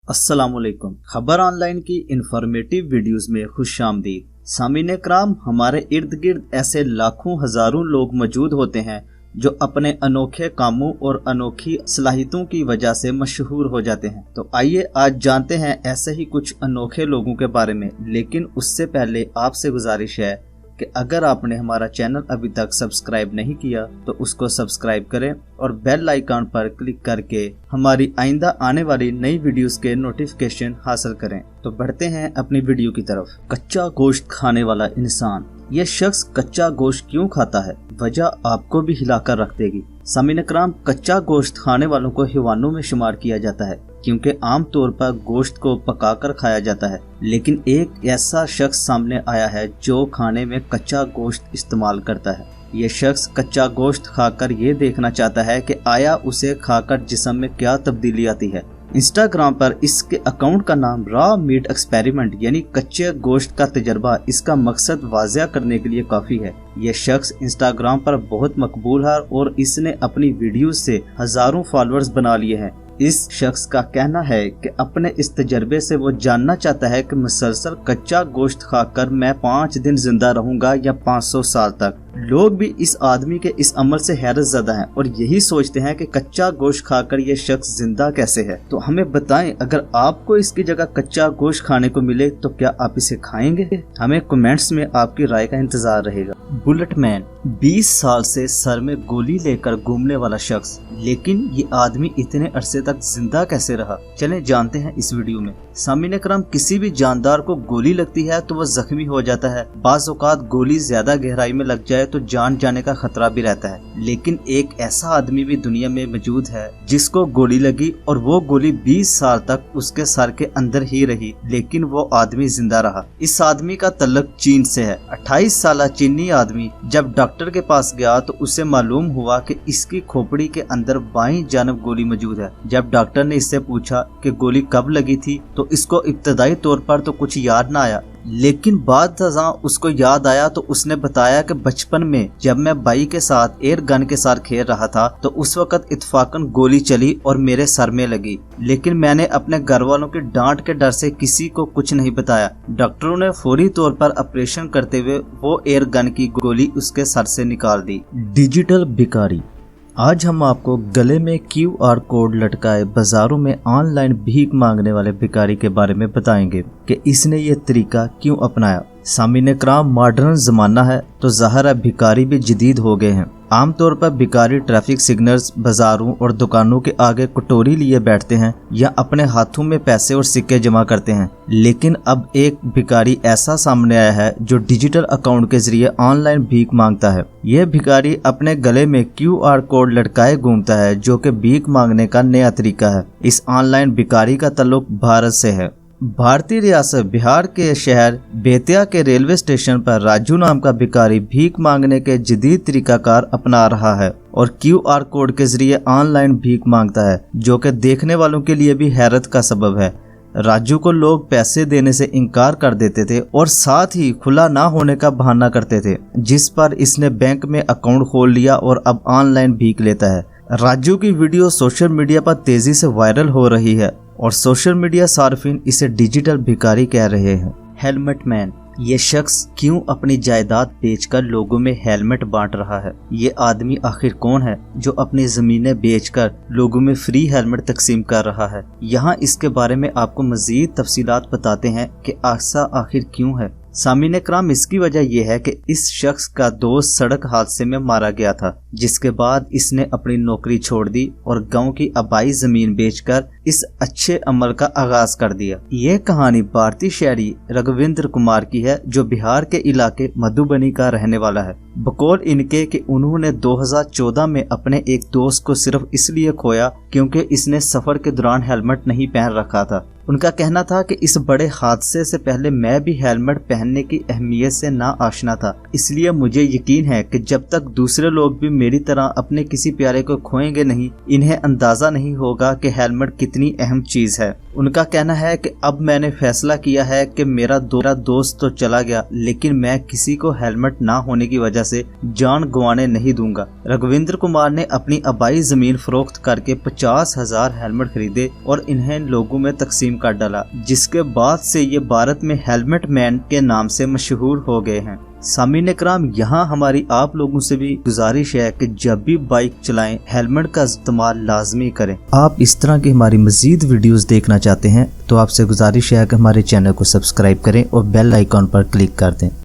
अस्सलामुअलैकुम। खबर ऑनलाइन की इंफॉर्मेटिव वीडियोस में खुश आमदीद। सामीन कराम, हमारे इर्द गिर्द ऐसे लाखों हजारों लोग मौजूद होते हैं जो अपने अनोखे कामों और अनोखी सलाहियतों की वजह से मशहूर हो जाते हैं। तो आइए आज जानते हैं ऐसे ही कुछ अनोखे लोगों के बारे में। लेकिन उससे पहले आपसे गुजारिश है कि अगर आपने हमारा चैनल अभी तक सब्सक्राइब नहीं किया तो उसको सब्सक्राइब करें और बेल आइकन पर क्लिक करके हमारी आइंदा आने वाली नई वीडियोस के नोटिफिकेशन हासिल करें। तो बढ़ते हैं अपनी वीडियो की तरफ। कच्चा गोश्त खाने वाला इंसान। ये शख्स कच्चा गोश्त क्यों खाता है, वजह आपको भी हिलाकर रख देगी। सामीन कराम, कच्चा गोश्त खाने वालों को हैवानों में शुमार किया जाता है क्योंकि आम तौर पर गोश्त को पकाकर खाया जाता है। लेकिन एक ऐसा शख्स सामने आया है जो खाने में कच्चा गोश्त इस्तेमाल करता है। ये शख्स कच्चा गोश्त खाकर ये देखना चाहता है कि आया उसे खाकर जिस्म में क्या तब्दीली आती है। इंस्टाग्राम पर इसके अकाउंट का नाम रॉ मीट एक्सपेरिमेंट यानी कच्चे गोश्त का तजर्बा। इसका मकसद वाज़िया करने के लिए काफ़ी है। यह शख्स इंस्टाग्राम पर बहुत मकबूल है और इसने अपनी वीडियो से हजारों फॉलोअर्स बना लिए हैं। इस शख्स का कहना है कि अपने इस तजर्बे से वो जानना चाहता है कि मुसलसल कच्चा गोश्त खाकर मैं 5 दिन जिंदा रहूंगा या 500 साल तक। लोग भी इस आदमी के इस अमल से हैरत ज़दा हैं और यही सोचते हैं कि कच्चा गोश्त खाकर ये शख्स जिंदा कैसे है। तो हमें बताएं, अगर आपको इसकी जगह कच्चा गोश्त खाने को मिले तो क्या आप इसे खाएंगे? हमें कमेंट्स में आपकी राय का इंतजार रहेगा। बुलेट मैन, 20 साल से सर में गोली लेकर घूमने वाला शख्स। लेकिन ये आदमी इतने अरसे तक जिंदा कैसे रहा, चलें जानते हैं इस वीडियो में। सामीन कराम, किसी भी जानदार को गोली लगती है तो वह जख्मी हो जाता है। बाज़ औक़ात गोली ज्यादा गहराई में लग जाए तो जान जाने का खतरा भी रहता है। लेकिन एक ऐसा आदमी भी दुनिया में मौजूद है जिसको गोली लगी और वो गोली 20 साल तक उसके सर के अंदर ही रही, लेकिन वो आदमी जिंदा रहा। इस आदमी का तल्लुक चीन से है। 28 साल चीनी आदमी जब डॉक्टर के पास गया तो उसे मालूम हुआ कि इसकी खोपड़ी के अंदर बाईं जानब गोली मौजूद है। जब डॉक्टर ने इससे पूछा कि गोली कब लगी थी तो इसको इब्तदाई तौर पर तो कुछ याद ना आया, लेकिन बाद उसको याद आया तो उसने बताया कि बचपन में जब मैं भाई के साथ एयर गन के साथ खेल रहा था तो उस वक्त इत्तफाकन गोली चली और मेरे सर में लगी, लेकिन मैंने अपने घर वालों की डांट के डर से किसी को कुछ नहीं बताया। डॉक्टरों ने फौरी तौर पर ऑपरेशन करते हुए वो एयर गन की गोली उसके सर से निकाल दी। डिजिटल भिखारी। आज हम आपको गले में QR कोड लटकाए बाजारों में ऑनलाइन भीख मांगने वाले भिखारी के बारे में बताएंगे कि इसने ये तरीका क्यों अपनाया। सामीन कराम, मॉडर्न जमाना है तो ज़ाहिर है भिखारी भी जदीद हो गए हैं। आमतौर पर भिखारी ट्रैफिक सिग्नल्स, बाजारों और दुकानों के आगे कटोरी लिए बैठते हैं या अपने हाथों में पैसे और सिक्के जमा करते हैं। लेकिन अब एक भिखारी ऐसा सामने आया है जो डिजिटल अकाउंट के जरिए ऑनलाइन भीख मांगता है। यह भिखारी अपने गले में QR कोड लटकाए घूमता है जो कि भीख मांगने का नया तरीका है। इस ऑनलाइन भिखारी का ताल्लुक भारत से है। भारतीय रियासत बिहार के शहर बेतिया के रेलवे स्टेशन पर राजू नाम का भिखारी भीख मांगने के जदीद तरीकाकार अपना रहा है और QR कोड के जरिए ऑनलाइन भीख मांगता है, जो कि देखने वालों के लिए भी हैरत का सबब है। राजू को लोग पैसे देने से इनकार कर देते थे और साथ ही खुला ना होने का बहाना करते थे, जिस पर इसने बैंक में अकाउंट खोल लिया और अब ऑनलाइन भीख लेता है। राजू की वीडियो सोशल मीडिया पर तेजी से वायरल हो रही है और सोशल मीडिया सार्फिन इसे डिजिटल भिखारी कह रहे हैं। Helmet man. ये शख्स क्यों अपनी जायदाद बेचकर लोगों में हेलमेट बांट रहा है? ये आदमी आखिर कौन है जो अपनी जमीनें बेचकर लोगों में फ्री हेलमेट तकसीम कर रहा है? यहाँ इसके बारे में आपको मजीद तफसीलात बताते हैं कि ऐसा आखिर क्यों है। सामीन कराम, इसकी वजह यह है कि इस शख्स का दोस्त सड़क हादसे में मारा गया था, जिसके बाद इसने अपनी नौकरी छोड़ दी और गांव की आबाई जमीन बेचकर इस अच्छे अमल का आगाज कर दिया। ये कहानी भारतीय शहरी रघुविंद्र कुमार की है जो बिहार के इलाके मधुबनी का रहने वाला है। बकौल इनके कि उन्होंने 2014 में अपने एक दोस्त को सिर्फ इसलिए खोया क्योंकि इसने सफर के दौरान हेलमेट नहीं पहन रखा था। उनका कहना था कि इस बड़े हादसे से पहले मैं भी हेलमेट पहनने की अहमियत से ना आशना था, इसलिए मुझे यकीन है कि जब तक दूसरे लोग भी मेरी तरह अपने किसी प्यारे को खोएंगे नहीं, इन्हें अंदाजा नहीं होगा कि हेलमेट कितनी अहम चीज है। उनका कहना है कि अब मैंने फैसला किया है कि मेरा दोस्त तो चला गया, लेकिन मैं किसी को हेलमेट ना होने की वजह से जान गंवाने नहीं दूंगा। रघुविंद्र कुमार ने अपनी आबाई जमीन फरोख्त करके 50,000 हेलमेट खरीदे और इन्हें लोगों में तकसीम का डला, जिसके बाद से ये भारत में हेलमेट मैन के नाम से मशहूर हो गए हैं। सामीन कराम, यहाँ हमारी आप लोगों से भी गुजारिश है कि जब भी बाइक चलाएं हेलमेट का इस्तेमाल लाजमी करें। आप इस तरह की हमारी मजीद वीडियोस देखना चाहते हैं तो आपसे गुजारिश है कि हमारे चैनल को सब्सक्राइब करें और बेल आइकॉन पर क्लिक कर दें।